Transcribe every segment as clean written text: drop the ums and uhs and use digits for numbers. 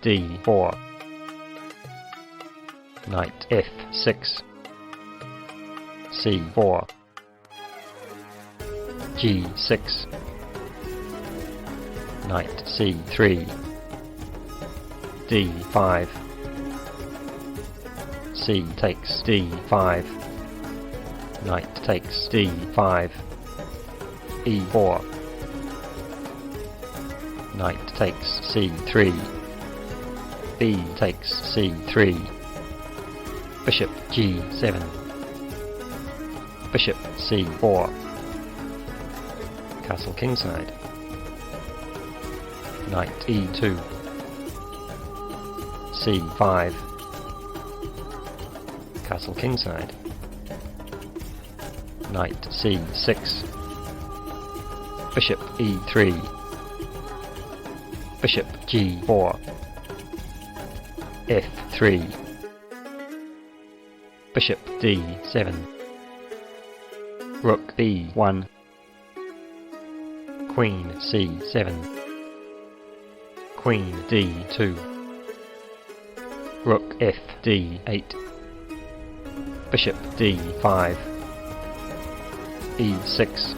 d4, knight f6, c4, g6, knight c3, d5, c takes d5, knight takes d5, e4, knight takes c3, b takes c3, bishop g7, bishop c4, castle kingside, knight e2, c5, castle kingside, knight c6, bishop e3, bishop g4, f3, bishop d7, rook b1, queen c7, queen d2, rook f d8, bishop d5, e6,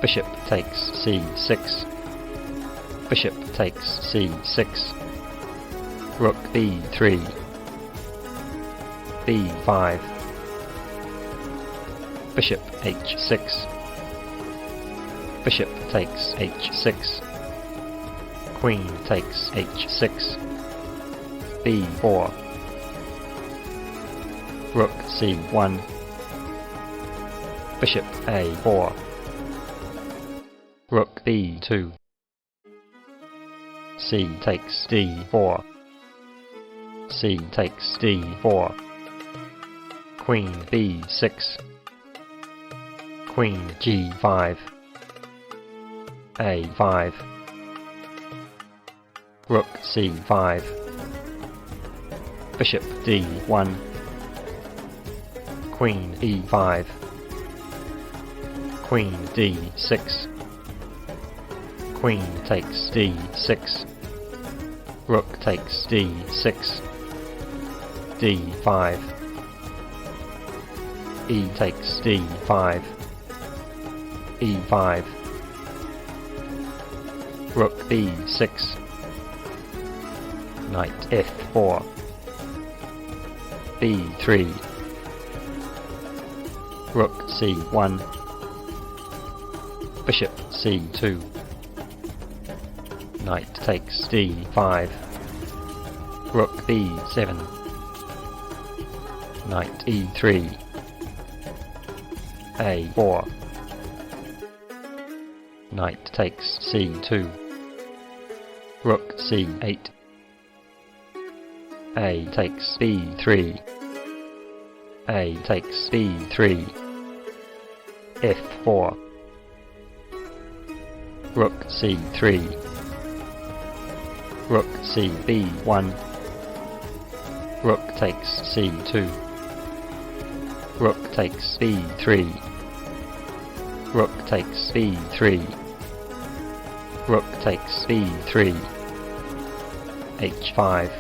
bishop takes c6, bishop takes c6, rook b3, b5, bishop h6, bishop takes h6, queen takes h6, b4, rook c1, bishop a4, rook b2, c takes d4, c takes d4, queen b6, queen g5, a5, rook c5, bishop d1, queen e5, queen d6, queen takes d6, rook takes d6, d5, e takes d5, e5, rook b6, knight f4, b3, rook c1, bishop c2, knight takes d5, rook b7, knight e3, a4, knight takes c2, rook c8, a takes b3, a takes b3, f4, rook c3, rook cb1, rook takes c2, rook takes b3, rook takes b3, rook takes b3, h5,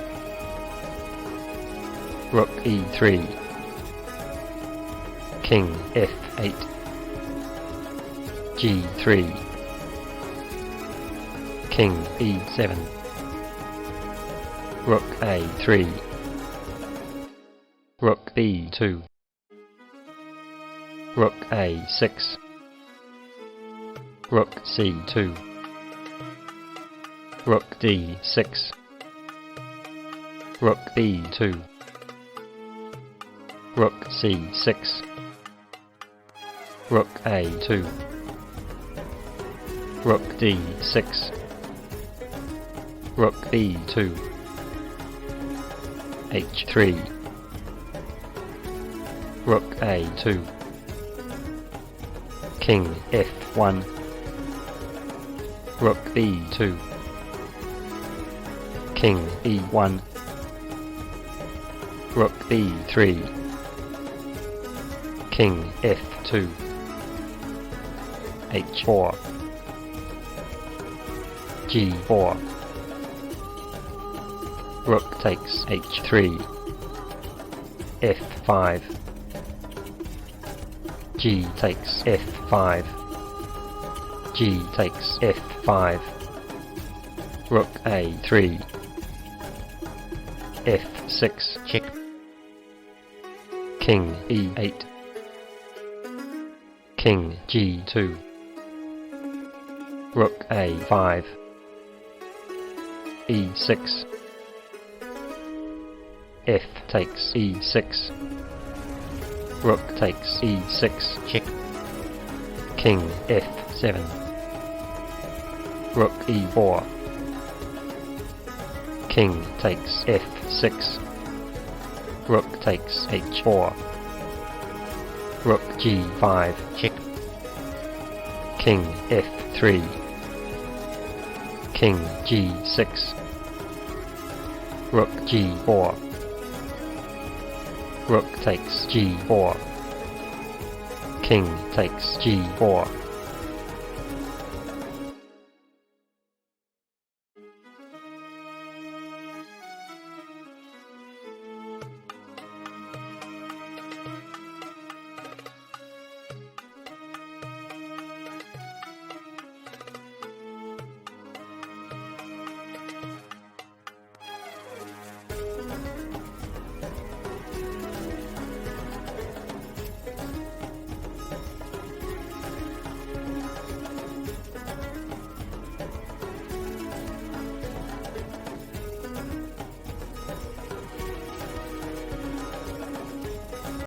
rook e3, king f8, g3, king e7, rook a3, rook b2, rook a6, rook c2, rook d6, rook b2, rook c6, rook a2, rook d6, rook b2, h3, rook a2, king f1, rook b2, king e1, rook b3, king f2, h4, g4, Rook takes h3. f5. G takes f5. G takes f5. Rook a3. f6 check. King e8. King g2. Rook a5. e6. F takes e6. Rook takes e6 check. King f7. Rook e4. King takes f6. Rook takes h4. Rook g5 check. King f3. King g6. Rook g4. Rook takes g4. King takes g4.